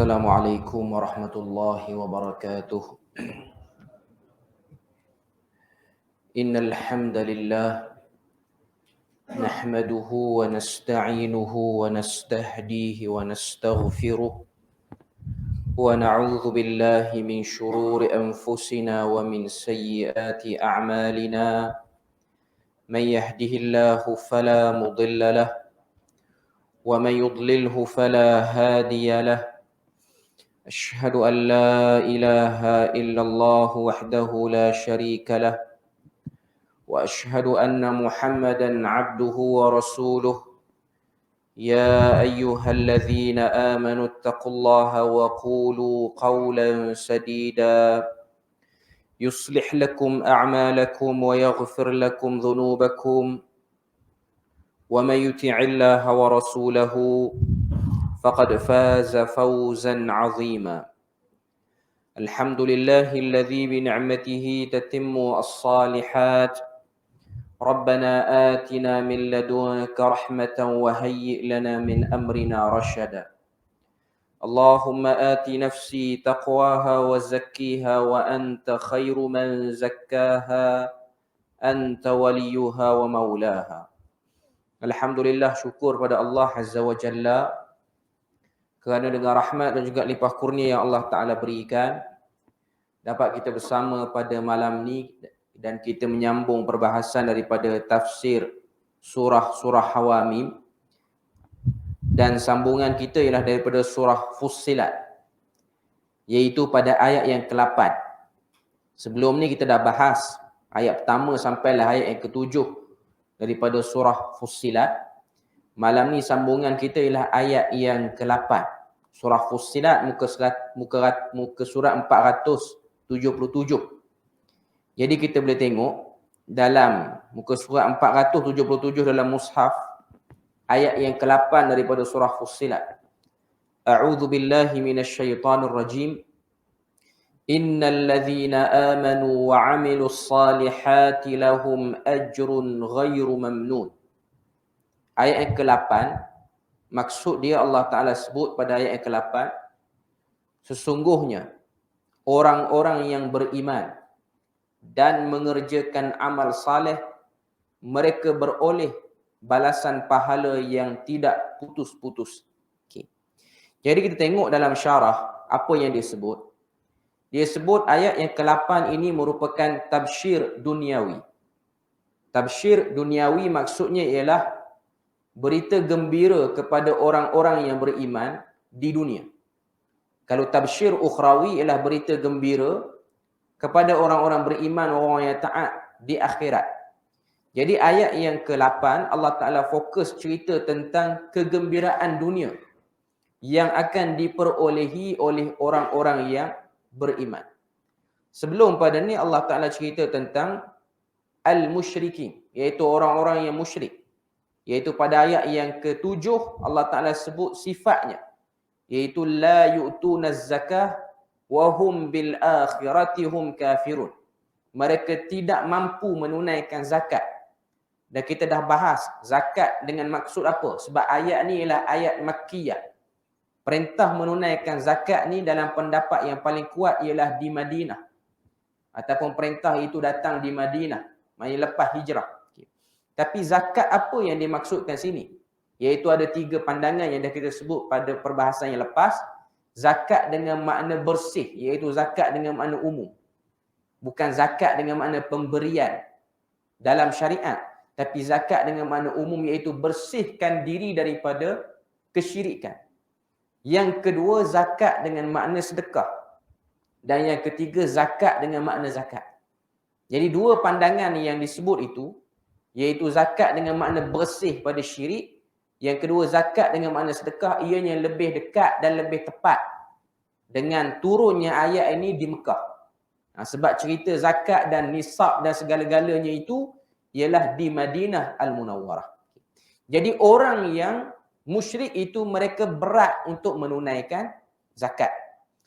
السلام عليكم ورحمة الله وبركاته. إن الحمد لله نحمده ونستعينه ونستهديه ونستغفره ونعوذ بالله من شرور أنفسنا ومن سيئات أعمالنا. من يهده الله فلا مضل له ومن يضلله فلا هادي له. أشهد أن لا إله إلا الله وحده لا شريك له وأشهد أن محمدا عبده ورسوله. يا أيها الذين آمنوا اتقوا الله وقولوا قولا سديدا يصلح لكم أعمالكم ويغفر لكم ذنوبكم ومن يطع الله ورسوله فقد فاز فوزا عظيما. الحمد لله الذي بنعمته تتم الصالحات. ربنا آتنا من لدنك رحمة وهيئ لنا من أمرنا رشدا. اللهم آت نفسي تقواها وزكيها وأنت خير من زكاها أنت وليها ومولاها. Alhamdulillah, syukur pada Allah Azza wa Jalla kerana dengan rahmat dan juga limpah kurnia yang Allah Ta'ala berikan, dapat kita bersama pada malam ni dan kita menyambung perbahasan daripada tafsir surah-surah Hawamim. Dan sambungan kita ialah daripada surah Fussilat, iaitu pada ayat yang ke-8. Sebelum ni kita dah bahas ayat pertama sampailah ayat yang ke-7 daripada surah Fussilat. Malam ni sambungan kita ialah ayat yang ke-8. Surah Fussilat muka surat 477. Jadi kita boleh tengok dalam muka surat 477 dalam mushaf, ayat yang ke-8 daripada surah Fussilat. A'udzu billahi minasyaitonir rajim. Innal ladzina amanu wa 'amilus salihati lahum ajrun ghairu mamnun. Ayat yang ke-8, maksud dia Allah Ta'ala sebut pada ayat yang ke-8, sesungguhnya orang-orang yang beriman dan mengerjakan amal saleh, mereka beroleh balasan pahala yang tidak putus-putus. Okay. Jadi kita tengok dalam syarah apa yang dia sebut. Dia sebut ayat yang ke-8 ini merupakan tabsyir duniawi. Tabsyir duniawi maksudnya ialah berita gembira kepada orang-orang yang beriman di dunia. Kalau tabsyir ukhrawi ialah berita gembira kepada orang-orang beriman, orang yang taat di akhirat. Jadi ayat yang ke-8 Allah Ta'ala fokus cerita tentang kegembiraan dunia yang akan diperolehi oleh orang-orang yang beriman. Sebelum pada ni Allah Ta'ala cerita tentang al-musyrikin, iaitu orang-orang yang musyrik. Iaitu pada ayat yang ke-7 Allah Ta'ala sebut sifatnya, iaitu la yu'tunaz zakah wa hum bil akhirati hum kafirun. Mereka tidak mampu menunaikan zakat. Dan kita dah bahas zakat dengan maksud apa? Sebab ayat ni ialah ayat Makkiyah. Perintah menunaikan zakat ni dalam pendapat yang paling kuat ialah di Madinah. Ataupun perintah itu datang di Madinah, maknanya lepas hijrah. Tapi zakat apa yang dimaksudkan sini? Iaitu ada 3 pandangan yang dah kita sebut pada perbahasan yang lepas. Zakat dengan makna bersih, iaitu zakat dengan makna umum. Bukan zakat dengan makna pemberian dalam syariat. Tapi zakat dengan makna umum, iaitu bersihkan diri daripada kesyirikan. Yang kedua, zakat dengan makna sedekah. Dan yang ketiga, zakat dengan makna zakat. Jadi 2 pandangan yang disebut itu, iaitu zakat dengan makna bersih pada syirik. Yang kedua, zakat dengan makna sedekah, ianya lebih dekat dan lebih tepat dengan turunnya ayat ini di Mekah. Sebab cerita zakat dan nisab dan segala-galanya itu ialah di Madinah Al-Munawwarah. Jadi orang yang musyrik itu mereka berat untuk menunaikan zakat.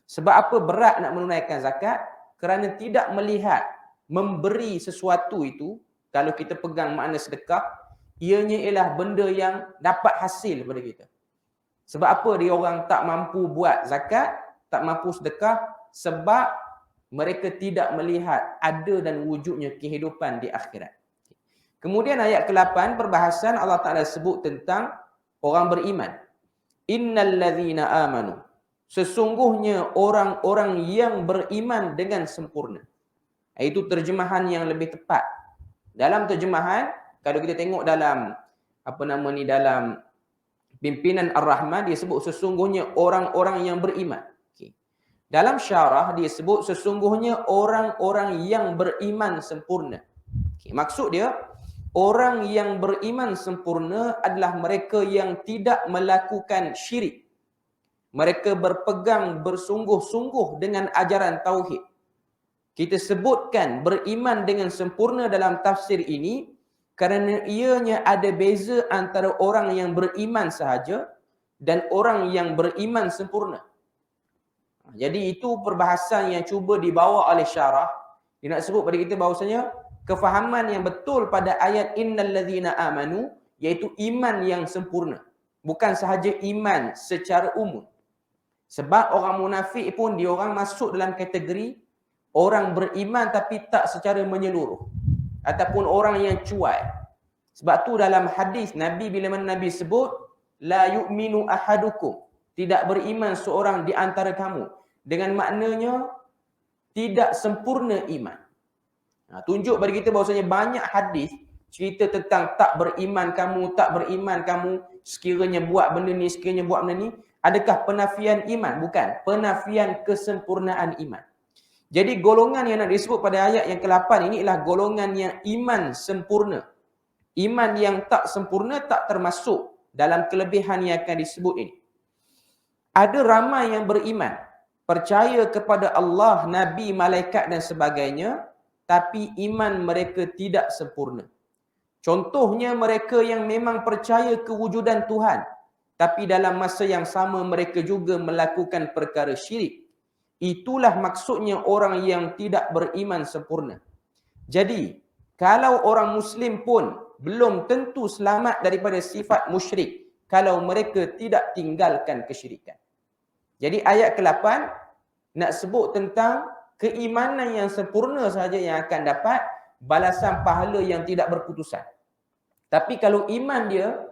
Sebab apa berat nak menunaikan zakat? Kerana tidak melihat memberi sesuatu itu. Kalau kita pegang makna sedekah, ianya ialah benda yang dapat hasil kepada kita. Sebab apa dia orang tak mampu buat zakat, tak mampu sedekah? Sebab mereka tidak melihat ada dan wujudnya kehidupan di akhirat. Kemudian ayat ke-8 perbahasan Allah Ta'ala sebut tentang orang beriman. Innal ladzina amanu. Sesungguhnya orang-orang yang beriman dengan sempurna. Itu terjemahan yang lebih tepat. Dalam terjemahan, kalau kita tengok dalam dalam pimpinan Ar-Rahman, dia sebut sesungguhnya orang-orang yang beriman. Dalam syarah dia sebut sesungguhnya orang-orang yang beriman sempurna. Maksud dia, orang yang beriman sempurna adalah mereka yang tidak melakukan syirik. Mereka berpegang bersungguh-sungguh dengan ajaran tauhid. Kita sebutkan beriman dengan sempurna dalam tafsir ini kerana ianya ada beza antara orang yang beriman sahaja dan orang yang beriman sempurna. Jadi itu perbahasan yang cuba dibawa oleh syarah. Dia nak sebut pada kita bahawasanya kefahaman yang betul pada ayat innal ladzina amanu, iaitu iman yang sempurna. Bukan sahaja iman secara umum. Sebab orang munafik pun diorang masuk dalam kategori orang beriman tapi tak secara menyeluruh. Ataupun orang yang cuai. Sebab tu dalam hadis Nabi, bila mana Nabi sebut la yu'minu ahadukum, tidak beriman seorang di antara kamu, dengan maknanya tidak sempurna iman. Tunjuk bagi kita bahawasanya banyak hadis cerita tentang tak beriman kamu, sekiranya buat benda ni, sekiranya buat benda ni. Adakah penafian iman? Bukan. Penafian kesempurnaan iman. Jadi golongan yang nak disebut pada ayat yang ke-8 ini ialah golongan yang iman sempurna. Iman yang tak sempurna tak termasuk dalam kelebihan yang akan disebut ini. Ada ramai yang beriman, percaya kepada Allah, Nabi, malaikat dan sebagainya, tapi iman mereka tidak sempurna. Contohnya mereka yang memang percaya kewujudan Tuhan, tapi dalam masa yang sama mereka juga melakukan perkara syirik. Itulah maksudnya orang yang tidak beriman sempurna. Jadi, kalau orang Muslim pun belum tentu selamat daripada sifat musyrik kalau mereka tidak tinggalkan kesyirikan. Jadi ayat ke-8 nak sebut tentang keimanan yang sempurna sahaja yang akan dapat balasan pahala yang tidak berputusan. Tapi kalau iman dia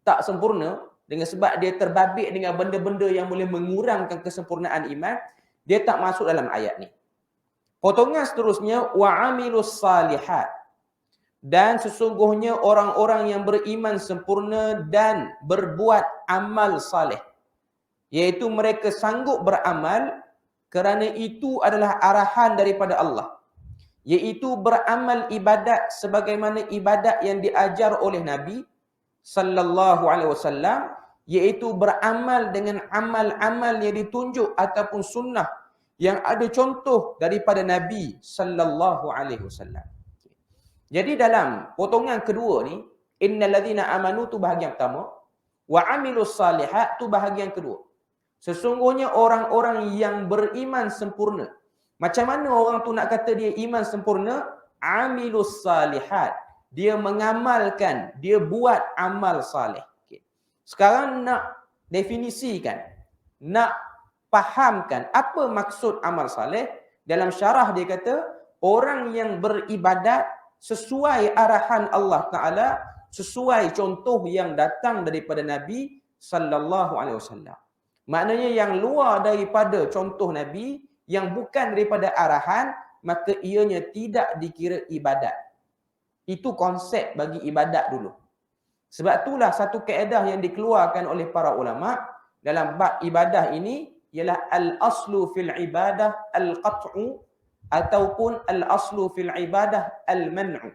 tak sempurna, dengan sebab dia terbabit dengan benda-benda yang boleh mengurangkan kesempurnaan iman, dia tak masuk dalam ayat ni. Potongan seterusnya, wa'amilus salihat. Dan sesungguhnya orang-orang yang beriman sempurna dan berbuat amal saleh. Iaitu mereka sanggup beramal kerana itu adalah arahan daripada Allah. Iaitu beramal ibadat sebagaimana ibadat yang diajar oleh Nabi sallallahu alaihi wasallam, iaitu beramal dengan amal-amal yang ditunjuk ataupun sunnah yang ada contoh daripada Nabi sallallahu alaihi wasallam. Jadi dalam potongan kedua ni, innal ladzina amanu tu bahagian pertama, wa amilus salihat tu bahagian kedua. Sesungguhnya orang-orang yang beriman sempurna. Macam mana orang tu nak kata dia iman sempurna? Amilus salihat. Dia mengamalkan, dia buat amal saleh. Sekarang nak definisikan, nak fahamkan apa maksud amal saleh. Dalam syarah dia kata, orang yang beribadat sesuai arahan Allah Ta'ala, sesuai contoh yang datang daripada Nabi sallallahu alaihi wasallam. Maknanya yang luar daripada contoh Nabi, yang bukan daripada arahan, maka ianya tidak dikira ibadat. Itu konsep bagi ibadat dulu. Sebab itulah satu kaedah yang dikeluarkan oleh para ulama dalam bab ibadah ini ialah al-aslu fil ibadah al-qat'u ataupun al-aslu fil ibadah al-man'u.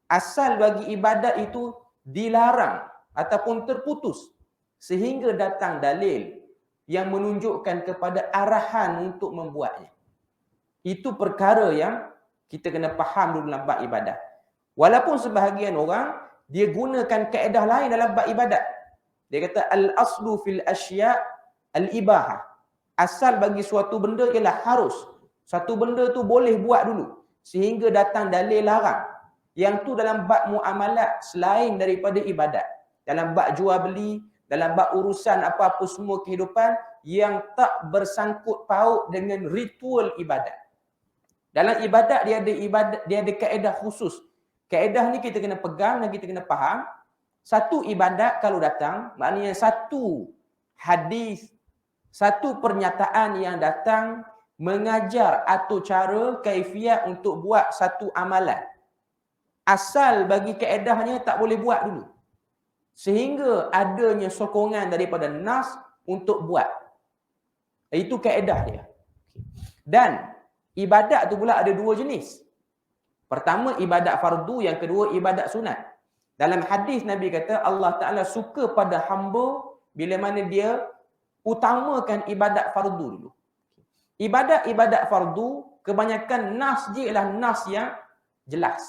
Asal bagi ibadat itu dilarang ataupun terputus sehingga datang dalil yang menunjukkan kepada arahan untuk membuatnya. Itu perkara yang kita kena faham dulu dalam bab ibadah. Walaupun sebahagian orang dia gunakan kaedah lain dalam bab ibadat. Dia kata al-aslu fil asya' al-ibahah. Asal bagi suatu benda ialah harus. Satu benda tu boleh buat dulu sehingga datang dalil larang. Yang tu dalam bab muamalat selain daripada ibadat. Dalam bab jual beli, dalam bab urusan apa-apa semua kehidupan yang tak bersangkut paut dengan ritual ibadat. Dalam ibadat dia ada kaedah khusus. Kaedah ni kita kena pegang dan kita kena faham. Satu ibadat kalau datang, maknanya satu hadis, satu pernyataan yang datang mengajar atau cara kaifiat untuk buat satu amalan. Asal bagi kaedahnya tak boleh buat dulu. Sehingga adanya sokongan daripada nas untuk buat. Itu kaedah dia. Dan ibadat tu pula ada dua jenis. Pertama ibadat fardu, yang kedua ibadat sunat. Dalam hadis Nabi kata Allah Ta'ala suka pada hamba bila mana dia utamakan ibadat fardu dulu. Ibadat-ibadat fardu kebanyakan nas dia ialah nas yang jelas.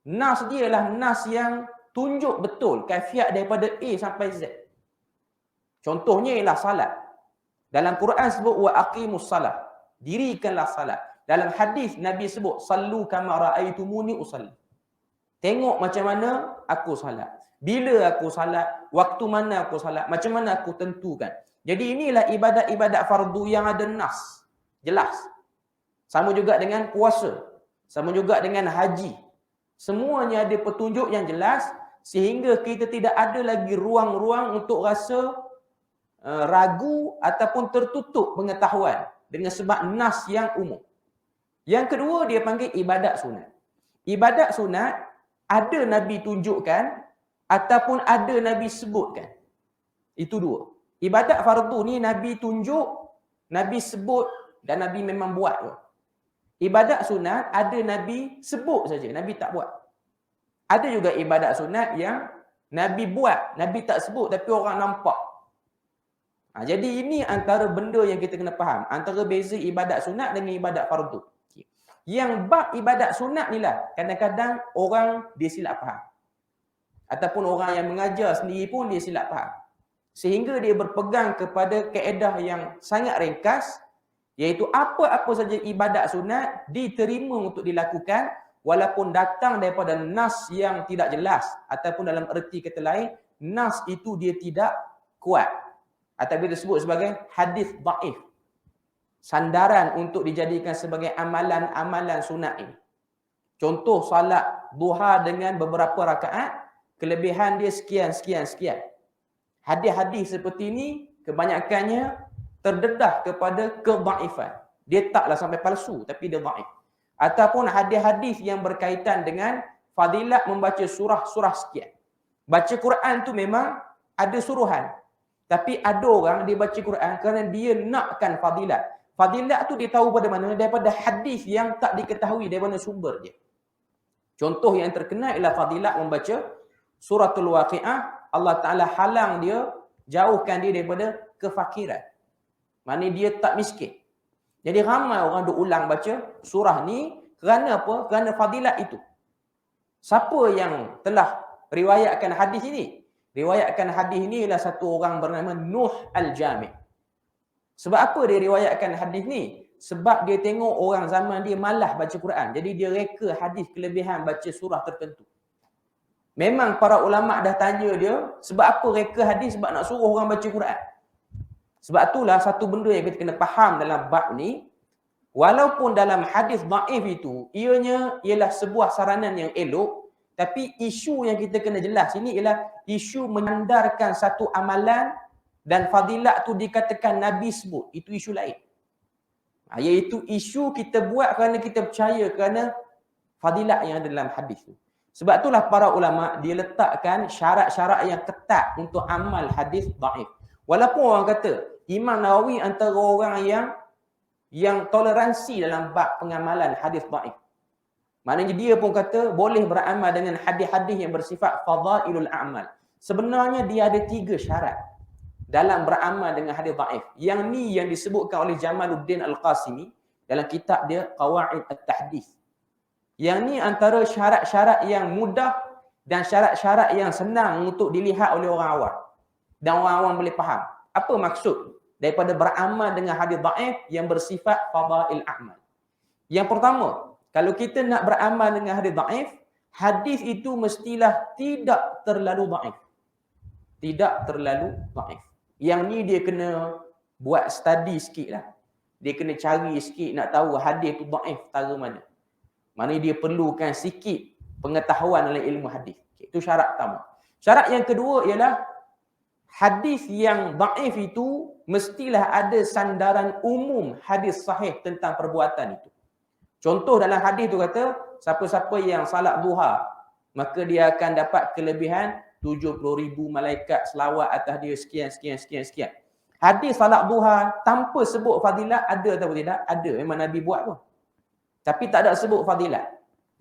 Nas dia ialah nas yang tunjuk betul kaifiat daripada A sampai Z. Contohnya ialah salat. Dalam Quran sebut wa aqimus salat. Dirikanlah salat. Dalam hadis Nabi sebut sallu kama raaitumuni usalli. Tengok macam mana aku salat. Bila aku salat, waktu mana aku salat, macam mana aku tentukan. Jadi inilah ibadat-ibadat fardu yang ada nas. Jelas. Sama juga dengan puasa. Sama juga dengan haji. Semuanya ada petunjuk yang jelas sehingga kita tidak ada lagi ruang-ruang untuk rasa ragu ataupun tertutup pengetahuan dengan sebab nas yang umum. Yang kedua dia panggil ibadat sunat. Ibadat sunat ada Nabi tunjukkan ataupun ada Nabi sebutkan. Itu dua. Ibadat fardu ni Nabi tunjuk, Nabi sebut dan Nabi memang buat tu. Ibadat sunat ada Nabi sebut saja, Nabi tak buat. Ada juga ibadat sunat yang Nabi buat, Nabi tak sebut tapi orang nampak. Jadi ini antara benda yang kita kena faham. Antara beza ibadat sunat dengan ibadat fardu. Yang bab ibadat sunat ni lah kadang-kadang orang dia silap faham. Ataupun orang yang mengajar sendiri pun dia silap faham. Sehingga dia berpegang kepada kaedah yang sangat ringkas, iaitu apa-apa saja ibadat sunat diterima untuk dilakukan walaupun datang daripada nas yang tidak jelas ataupun dalam erti kata lain nas itu dia tidak kuat atau disebut sebagai hadis dhaif. Sandaran untuk dijadikan sebagai amalan-amalan sunat ini. Contoh salat duha dengan beberapa rakaat, kelebihan dia sekian. Hadis-hadis seperti ini kebanyakannya terdedah kepada kedhaifan. Dia taklah sampai palsu tapi dia dhaif. Ataupun hadis-hadis yang berkaitan dengan fadilat membaca surah-surah sekian. Baca Quran tu memang ada suruhan. Tapi ada orang dia baca Quran kerana dia nakkan fadilat. Fadilat tu dia tahu pada mana? Daripada hadis yang tak diketahui daripada sumber dia. Contoh yang terkenal ialah fadilat membaca suratul Waqiah. Allah Ta'ala halang dia, jauhkan dia daripada kefakiran. Maknanya dia tak miskin. Jadi ramai orang duk ulang baca surah ni kerana apa? Kerana fadilat itu. Siapa yang telah riwayatkan hadis ini? Riwayatkan hadis ini ialah satu orang bernama Nuh Al-Jami'. Sebab apa dia riwayatkan hadis ni? Sebab dia tengok orang zaman dia malas baca Quran. Jadi dia reka hadis kelebihan baca surah tertentu. Memang para ulama' dah tanya dia, sebab apa reka hadis? Sebab nak suruh orang baca Quran. Sebab itulah satu benda yang kita kena faham dalam bab ni, walaupun dalam hadis dhaif itu, ianya ialah sebuah saranan yang elok, tapi isu yang kita kena jelas ini ialah isu menyandarkan satu amalan dan fadilat tu dikatakan Nabi sebut. Itu isu lain. Iaitu isu kita buat kerana kita percaya kerana fadilat yang ada dalam hadis tu. Sebab itulah para ulama' dia letakkan syarat-syarat yang ketat untuk amal hadis dhaif. Walaupun orang kata Imam Nawawi antara orang yang toleransi dalam bab pengamalan hadis dhaif. Maknanya dia pun kata boleh beramal dengan hadis-hadis yang bersifat fadailul a'mal. Sebenarnya dia ada 3 syarat dalam beramal dengan hadis dhaif. Yang ni yang disebutkan oleh Jamaluddin Al-Qasimi dalam kitab dia Qawaid At-Tahdits. Yang ni antara syarat-syarat yang mudah dan syarat-syarat yang senang untuk dilihat oleh orang awam. Dan orang awam boleh faham. Apa maksud daripada beramal dengan hadis dhaif yang bersifat fadail a'mal? Yang pertama, kalau kita nak beramal dengan hadis dhaif, hadis itu mestilah tidak terlalu dhaif. tidak terlalu dhaif. Yang ni dia kena buat study sikit lah. Dia kena cari sikit nak tahu hadis tu dhaif tara mana. Mana dia perlukan sikit pengetahuan dalam ilmu hadis. Itu syarat pertama. Syarat yang kedua ialah hadis yang dhaif itu mestilah ada sandaran umum hadis sahih tentang perbuatan itu. Contoh dalam hadis tu kata, siapa-siapa yang salat duha, maka dia akan dapat kelebihan 70,000 malaikat selawat atas dia sekian. Hadis salat duha tanpa sebut fadilat ada atau tidak? Ada, memang Nabi buat tu. Tapi tak ada sebut fadilat.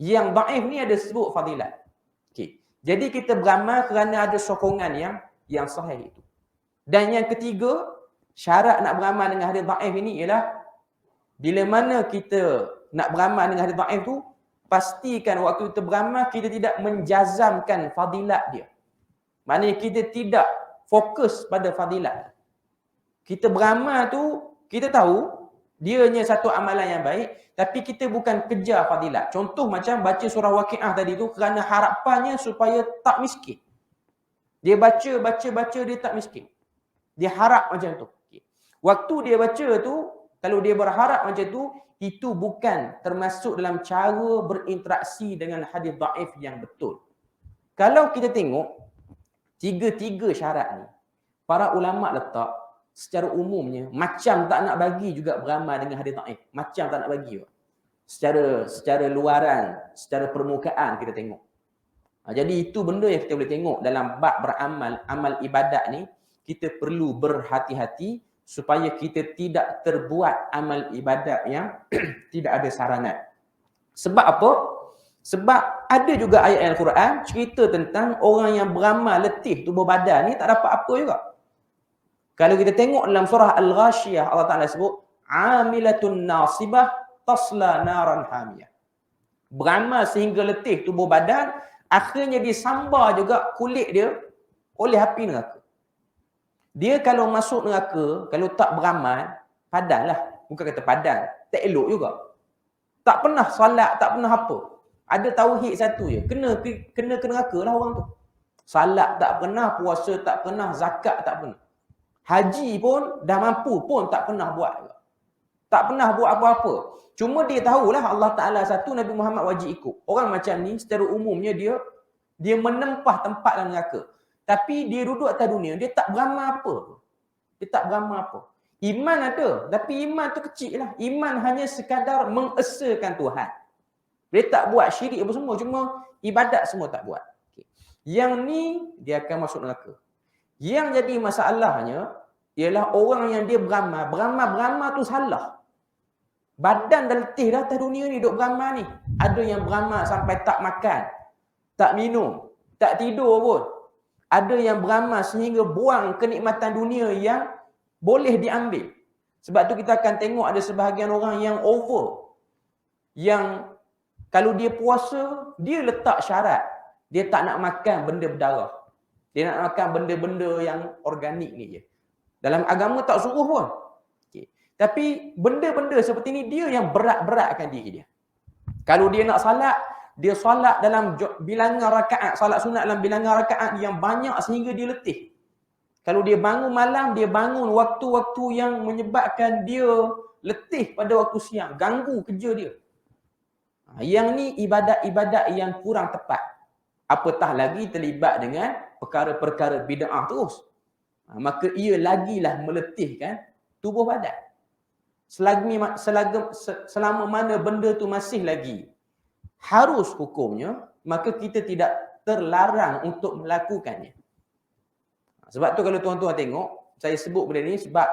Yang dhaif ni ada sebut fadilat. Okey. Jadi kita beramal kerana ada sokongan yang sahih itu. Dan yang ketiga, syarat nak beramal dengan hadis dhaif ini ialah bila mana kita nak beramal dengan hadis dhaif tu, pastikan waktu kita beramal kita tidak menjazamkan fadilat dia. Maknanya kita tidak fokus pada fadilat. Kita beramal tu, kita tahu dianya satu amalan yang baik, tapi kita bukan kejar fadilat. Contoh macam baca surah Waqiah tadi tu kerana harapannya supaya tak miskin. Dia baca, dia tak miskin. Dia harap macam tu. Waktu dia baca tu, kalau dia berharap macam tu, itu bukan termasuk dalam cara berinteraksi dengan hadis dhaif yang betul. Kalau kita tengok, tiga-tiga syarat ni, para ulama letak secara umumnya, macam tak nak bagi juga beramal dengan hadis dhaif. Macam tak nak bagi juga. Secara luaran, secara permukaan kita tengok. Jadi itu benda yang kita boleh tengok dalam bab beramal, amal ibadat ni, kita perlu berhati-hati supaya kita tidak terbuat amal ibadat yang tidak ada saranan. Sebab apa? Sebab ada juga ayat Al-Quran cerita tentang orang yang beramal letih tubuh badan ni tak dapat apa juga. Kalau kita tengok dalam surah Al-Ghashiyah, Allah Ta'ala sebut, amilatun nasibah tasla naran hamiyah. Beramal sehingga letih tubuh badan, akhirnya disambar juga kulit dia oleh api neraka. Dia kalau masuk neraka, kalau tak beramal, padanlah. Bukan kata padan, tak elok juga. Tak pernah salat, tak pernah apa. Ada tauhid satu je. Kena neraka lah orang tu. Salat tak pernah, puasa tak pernah, zakat tak pernah. Haji pun dah mampu pun tak pernah buat juga. Tak pernah buat apa-apa. Cuma dia tahulah Allah Ta'ala satu, Nabi Muhammad wajib ikut. Orang macam ni secara umumnya dia menempah tempat dalam neraka. Tapi dia duduk atas dunia, dia tak beramal apa. Dia tak beramal apa. Iman ada, tapi iman tu kecil lah. Iman hanya sekadar mengesakan Tuhan. Dia tak buat syirik apa semua, cuma ibadat semua tak buat. Okay. Yang ni, dia akan masuk neraka. Yang jadi masalahnya, ialah orang yang dia beramal tu salah. Badan dah letih dah atas dunia ni, duduk beramal ni. Ada yang beramal sampai tak makan, tak minum, tak tidur pun. Ada yang beramal sehingga buang kenikmatan dunia yang boleh diambil. Sebab tu kita akan tengok ada sebahagian orang yang over. Yang kalau dia puasa, dia letak syarat. Dia tak nak makan benda berdarah. Dia nak makan benda-benda yang organik ni je. Dalam agama tak suruh pun. Okay. Tapi benda-benda seperti ni dia yang berat-beratkan diri dia. Kalau dia nak salat, dia solat dalam bilangan rakaat, solat sunat dalam bilangan rakaat yang banyak sehingga dia letih. Kalau dia bangun malam, dia bangun waktu-waktu yang menyebabkan dia letih pada waktu siang, ganggu kerja dia. Yang ni ibadat-ibadat yang kurang tepat. Apatah lagi terlibat dengan perkara-perkara bid'ah terus. Maka ia lagilah meletihkan tubuh badan. Selama mana benda tu masih lagi harus hukumnya, maka kita tidak terlarang untuk melakukannya. Sebab tu kalau tuan-tuan tengok, saya sebut benda ni sebab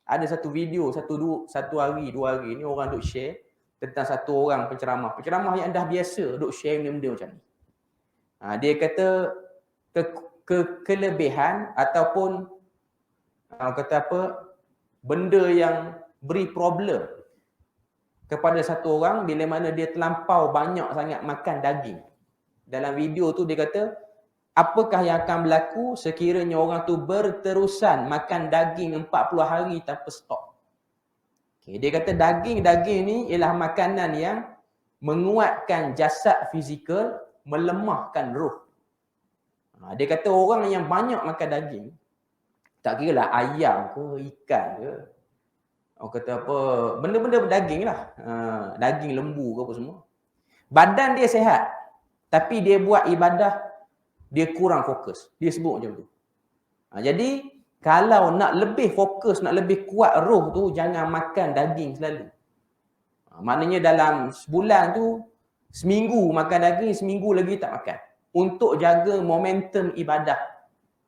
ada satu video, satu hari, 2 hari ni orang duk share tentang satu orang penceramah. Penceramah yang dah biasa duk share benda-benda macam ni. Dia kata kelebihan ataupun benda yang beri problem kepada satu orang bila mana dia terlampau banyak sangat makan daging. Dalam video tu dia kata, apakah yang akan berlaku sekiranya orang tu berterusan makan daging 40 hari tanpa stop. Okay, dia kata daging ni ialah makanan yang menguatkan jasad fizikal, melemahkan roh. Dia kata orang yang banyak makan daging, tak kira lah ayam ke, ikan ke, orang kata apa, benda-benda berdaging lah. Daging lembu ke apa semua. Badan dia sihat. Tapi dia buat ibadah, dia kurang fokus. Dia sebut macam tu. Jadi, kalau nak lebih fokus, nak lebih kuat roh tu, jangan makan daging selalu. Maknanya dalam sebulan tu, seminggu makan daging, seminggu lagi tak makan. Untuk jaga momentum ibadah.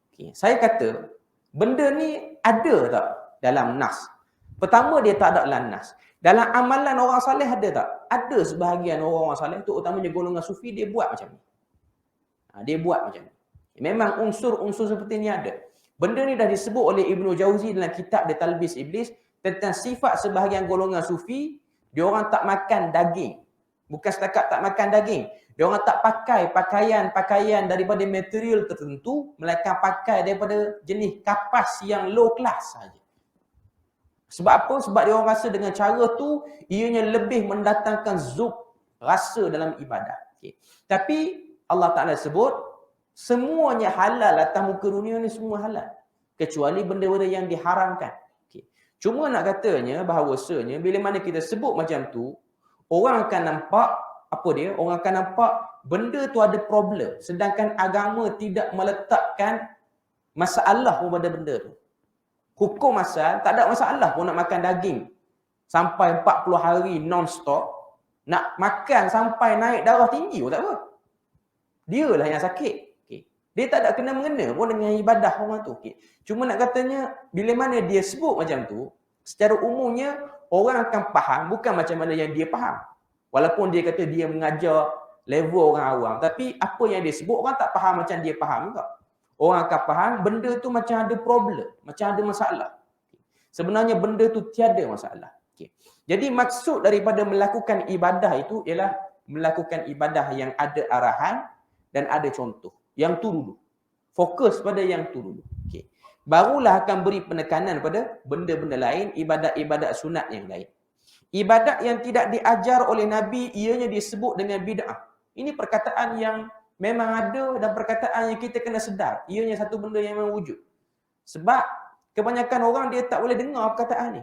Okay. Saya kata, benda ni ada tak dalam nas? Pertama, dia tak ada dalam nas. Dalam amalan orang saleh ada tak? Ada sebahagian orang saleh, terutamanya golongan sufi, dia buat macam ni. Dia buat macam ni. Memang unsur-unsur seperti ni ada. Benda ni dah disebut oleh Ibnu Jauzi dalam kitab dia Talbis Iblis tentang sifat sebahagian golongan sufi, dia orang tak makan daging. Bukan setakat tak makan daging. Dia orang tak pakai pakaian-pakaian daripada material tertentu, melainkan pakai daripada jenis kapas yang low class saja. Sebab apa? Sebab dia orang rasa dengan cara tu, ianya lebih mendatangkan zuk, rasa dalam ibadah. Okay. Tapi Allah Ta'ala sebut, semuanya halal atas muka dunia ni, semua halal. Kecuali benda-benda yang diharamkan. Okay. Cuma nak katanya, bahawasanya, bila mana kita sebut macam tu, orang akan nampak, apa dia? Orang akan nampak benda tu ada problem. Sedangkan agama tidak meletakkan masalah pada benda tu. Hukum asal, tak ada masalah pun nak makan daging. Sampai 40 hari non-stop. Nak makan sampai naik darah tinggi pun tak apa. Dialah yang sakit. Okay. Dia tak ada kena-mengena pun dengan ibadah orang tu. Okay. Cuma nak katanya, bila mana dia sebut macam tu, secara umumnya, orang akan faham, bukan macam mana yang dia faham. Walaupun dia kata dia mengajar level orang awam. Tapi apa yang dia sebut, orang tak faham macam dia faham juga. Orang akan faham, benda tu macam ada problem, macam ada masalah. Sebenarnya benda tu tiada masalah. Okay. Jadi maksud daripada melakukan ibadah itu ialah melakukan ibadah yang ada arahan dan ada contoh. Yang tu dulu. Fokus pada yang tu dulu. Okay. Barulah akan beri penekanan pada benda-benda lain, ibadat-ibadat sunat yang lain. Ibadat yang tidak diajar oleh Nabi, ianya disebut dengan bid'ah. Ini perkataan yang memang ada dan perkataan yang kita kena sedar. Ianya satu benda yang memang wujud. Sebab kebanyakan orang dia tak boleh dengar perkataan ni.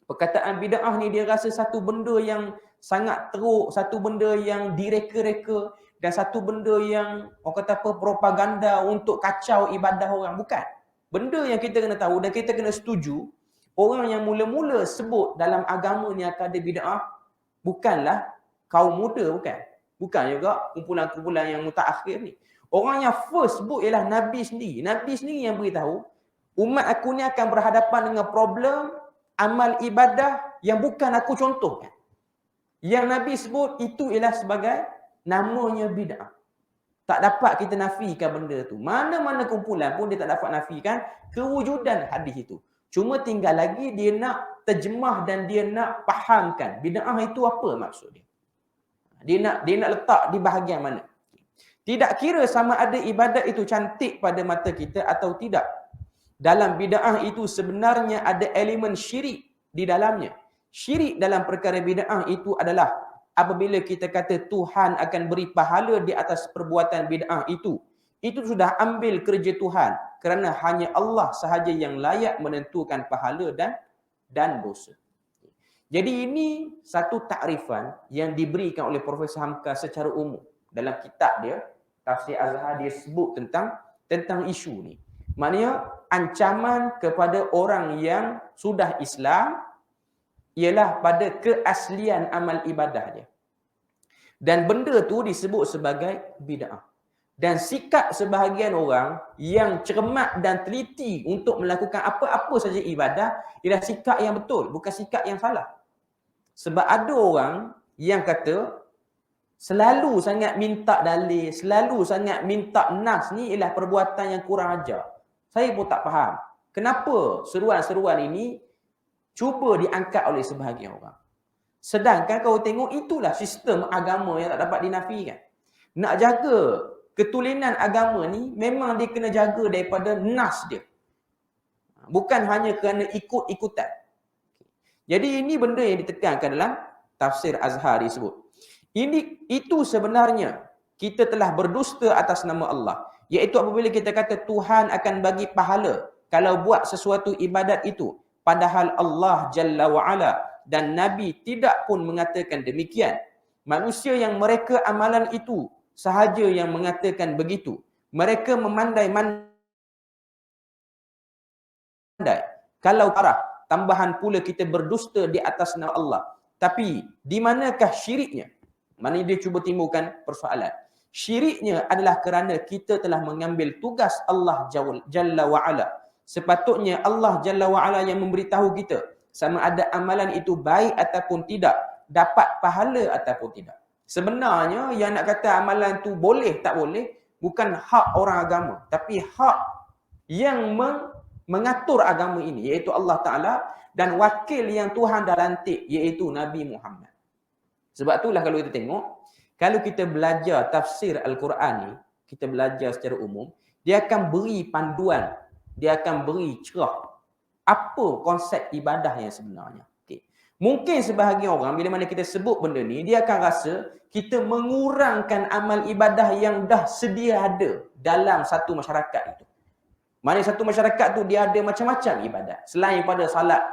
Perkataan bid'ah ni dia rasa satu benda yang sangat teruk, satu benda yang direka-reka dan satu benda yang orang kata apa, propaganda untuk kacau ibadah orang. Bukan. Benda yang kita kena tahu dan kita kena setuju, orang yang mula-mula sebut dalam agama ni akan ada bid'ah, bukanlah kaum muda, bukan. Bukan juga kumpulan-kumpulan yang mutaakhir ni. Orang yang first sebut ialah Nabi sendiri. Nabi sendiri yang beritahu, umat aku ni akan berhadapan dengan problem amal ibadah yang bukan aku contohkan. Yang Nabi sebut itu ialah sebagai namanya bid'ah. Tak dapat kita nafikan benda tu. Mana-mana kumpulan pun dia tak dapat nafikan kewujudan hadis itu. Cuma tinggal lagi dia nak terjemah dan dia nak fahamkan bid'ah itu apa maksud dia. Dia nak letak di bahagian mana. Tidak kira sama ada ibadat itu cantik pada mata kita atau tidak. Dalam bid'ah itu sebenarnya ada elemen syirik di dalamnya. Syirik dalam perkara bid'ah itu adalah apabila kita kata Tuhan akan beri pahala di atas perbuatan bid'ah itu. Itu sudah ambil kerja Tuhan. Kerana hanya Allah sahaja yang layak menentukan pahala dan dosa. Jadi ini satu takrifan yang diberikan oleh Profesor Hamka secara umum. Dalam kitab dia, Tafsir Azhar, dia sebut tentang isu ni. Maknanya ancaman kepada orang yang sudah Islam ialah pada keaslian amal ibadah dia. Dan benda tu disebut sebagai bid'ah. Dan sikap sebahagian orang yang cermat dan teliti untuk melakukan apa-apa saja ibadah ialah sikap yang betul, bukan sikap yang salah. Sebab ada orang yang kata selalu sangat minta dalil, selalu sangat minta nas ni ialah perbuatan yang kurang ajar. Saya pun tak faham. Kenapa seruan-seruan ini cuba diangkat oleh sebahagian orang. Sedangkan kau tengok itulah sistem agama yang tak dapat dinafikan. Nak jaga ketulinan agama ni memang dia kena jaga daripada nas dia. Bukan hanya kerana ikut-ikutan. Jadi ini benda yang ditekankan dalam Tafsir Azhar disebut. Itu sebenarnya kita telah berdusta atas nama Allah. Iaitu apabila kita kata Tuhan akan bagi pahala kalau buat sesuatu ibadat itu. Padahal Allah Jalla wa'ala dan Nabi tidak pun mengatakan demikian. Manusia yang mereka amalan itu sahaja yang mengatakan begitu. Mereka memandai-mandai. Kalau arah, tambahan pula kita berdusta di atas nama Allah. Tapi di manakah syiriknya? Mana dia cuba timbulkan persoalan. Syiriknya adalah kerana kita telah mengambil tugas Allah Jalla wa'ala. Sepatutnya Allah Jalla wa'ala yang memberitahu kita sama ada amalan itu baik ataupun tidak, dapat pahala ataupun tidak. Sebenarnya yang nak kata amalan tu boleh tak boleh bukan hak orang agama, tapi hak yang mengatur agama ini, iaitu Allah Ta'ala, dan wakil yang Tuhan dah lantik, iaitu Nabi Muhammad. Sebab itulah kalau kita tengok, kalau kita belajar tafsir Al-Quran ni, kita belajar secara umum, dia akan beri panduan, dia akan beri cerah apa konsep ibadah yang sebenarnya. Okay. Mungkin sebahagian orang, bila mana kita sebut benda ni, dia akan rasa kita mengurangkan amal ibadah yang dah sedia ada dalam satu masyarakat itu. Mana satu masyarakat tu dia ada macam-macam ibadat. Selain pada salat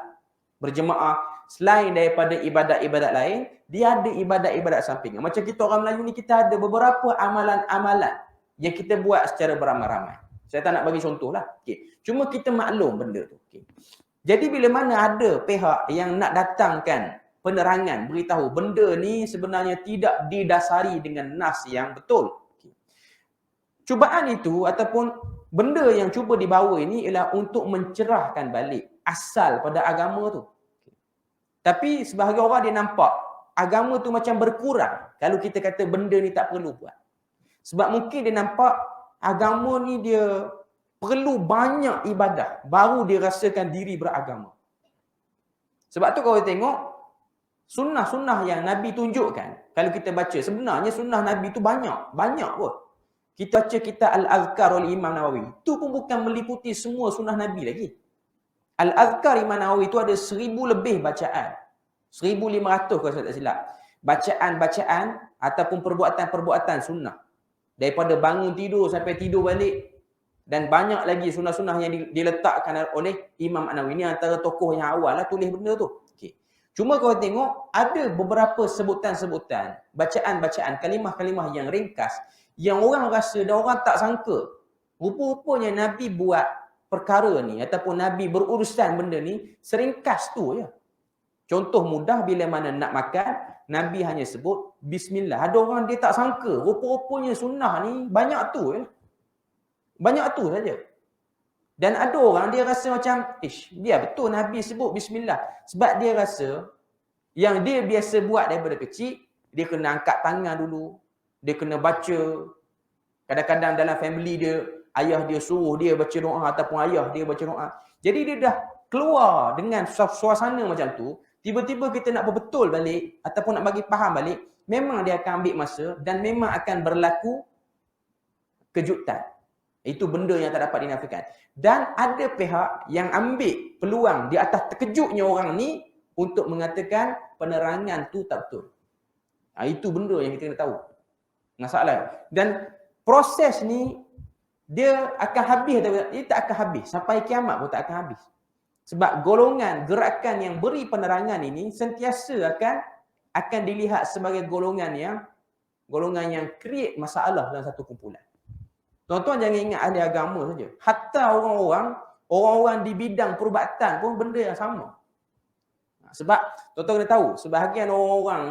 berjemaah, selain daripada ibadat-ibadat lain, dia ada ibadat-ibadat sampingan. Macam kita orang Melayu ni, kita ada beberapa amalan-amalan yang kita buat secara beramai-ramai. Saya tak nak bagi contoh lah. Okay. Cuma kita maklum benda tu. Okay. Jadi bila mana ada pihak yang nak datangkan penerangan, beritahu benda ni sebenarnya tidak didasari dengan nas yang betul. Okay. Cubaan itu ataupun benda yang cuba dibawa ini ialah untuk mencerahkan balik asal pada agama tu. Tapi sebahagian orang dia nampak agama tu macam berkurang kalau kita kata benda ni tak perlu buat. Sebab mungkin dia nampak agama ni dia perlu banyak ibadah baru dia rasakan diri beragama. Sebab tu kalau tengok sunnah-sunnah yang Nabi tunjukkan, kalau kita baca sebenarnya sunnah Nabi tu banyak pun. Kita baca kitab Al-Azkar oleh Imam Nawawi. Itu pun bukan meliputi semua sunnah Nabi lagi. Al-Azkar Imam Nawawi itu ada 1000 lebih bacaan. 1500 kalau saya tak silap. Bacaan-bacaan ataupun perbuatan-perbuatan sunnah. Daripada bangun tidur sampai tidur balik. Dan banyak lagi sunnah-sunnah yang diletakkan oleh Imam Nawawi. Ini antara tokoh yang awal lah tulis benda tu. Okay. Cuma kalau tengok, ada beberapa sebutan-sebutan, bacaan-bacaan, kalimah-kalimah yang ringkas, yang orang rasa dan orang tak sangka. Rupa-rupanya Nabi buat perkara ni, ataupun Nabi berurusan benda ni, seringkas tu je. Contoh mudah, bila mana nak makan, Nabi hanya sebut Bismillah. Ada orang dia tak sangka, rupa-rupanya sunnah ni banyak tu je. Banyak tu saja. Dan ada orang dia rasa macam, biar betul Nabi sebut Bismillah. Sebab dia rasa yang dia biasa buat daripada kecil, dia kena angkat tangan dulu. Dia kena baca. Kadang-kadang dalam family dia, ayah dia suruh dia baca doa ataupun ayah dia baca doa. Jadi dia dah keluar dengan suasana macam tu. Tiba-tiba kita nak berbetul balik ataupun nak bagi faham balik, memang dia akan ambil masa dan memang akan berlaku kejutan. Itu benda yang tak dapat dinafikan. Dan ada pihak yang ambil peluang di atas terkejutnya orang ni untuk mengatakan penerangan tu tak betul. Itu benda yang kita kena tahu. Masalah. Dan proses ni dia akan habis atau dia tak akan habis. Sampai kiamat pun tak akan habis. Sebab golongan, gerakan yang beri penerangan ini sentiasa akan dilihat sebagai golongan yang create masalah dalam satu kumpulan. Tuan-tuan jangan ingat ahli agama saja. Hatta orang-orang di bidang perubatan pun benda yang sama. Sebab tuan-tuan kena tahu, sebahagian orang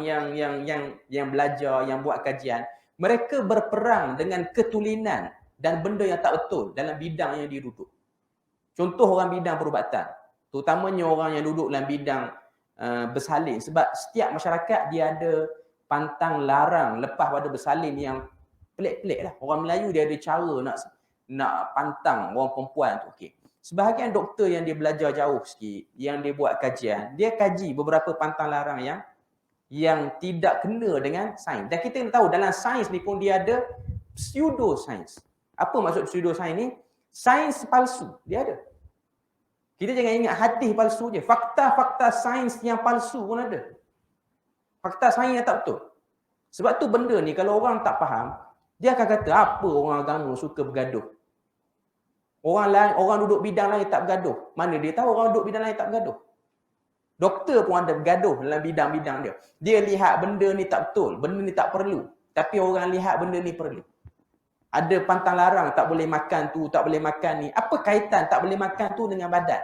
yang belajar, yang buat kajian, mereka berperang dengan ketulinan dan benda yang tak betul dalam bidang yang dia duduk. Contoh orang bidang perubatan, terutamanya orang yang duduk dalam bidang bersalin. Sebab setiap masyarakat dia ada pantang larang lepas pada bersalin yang pelik-pelik lah. Orang Melayu dia ada cara nak pantang orang perempuan tu. Okay. Sebahagian doktor yang dia belajar jauh sikit, yang dia buat kajian, dia kaji beberapa pantang larang yang tidak kena dengan sains. Dan kita kena tahu dalam sains ni pun dia ada pseudo-sains. Apa maksud pseudo-sains ni? Sains palsu. Dia ada. Kita jangan ingat hadis palsu je. Fakta-fakta sains yang palsu pun ada. Fakta sains yang tak betul. Sebab tu benda ni kalau orang tak faham, Dia akan kata, apa orang agama suka bergaduh? Orang lain, orang duduk bidang lain tak bergaduh. Mana dia tahu orang duduk bidang lain tak bergaduh? Doktor pun ada bergaduh dalam bidang-bidang dia. Dia lihat benda ni tak betul, benda ni tak perlu. Tapi orang lihat benda ni perlu. Ada pantang larang, tak boleh makan tu, tak boleh makan ni. Apa kaitan tak boleh makan tu dengan badan?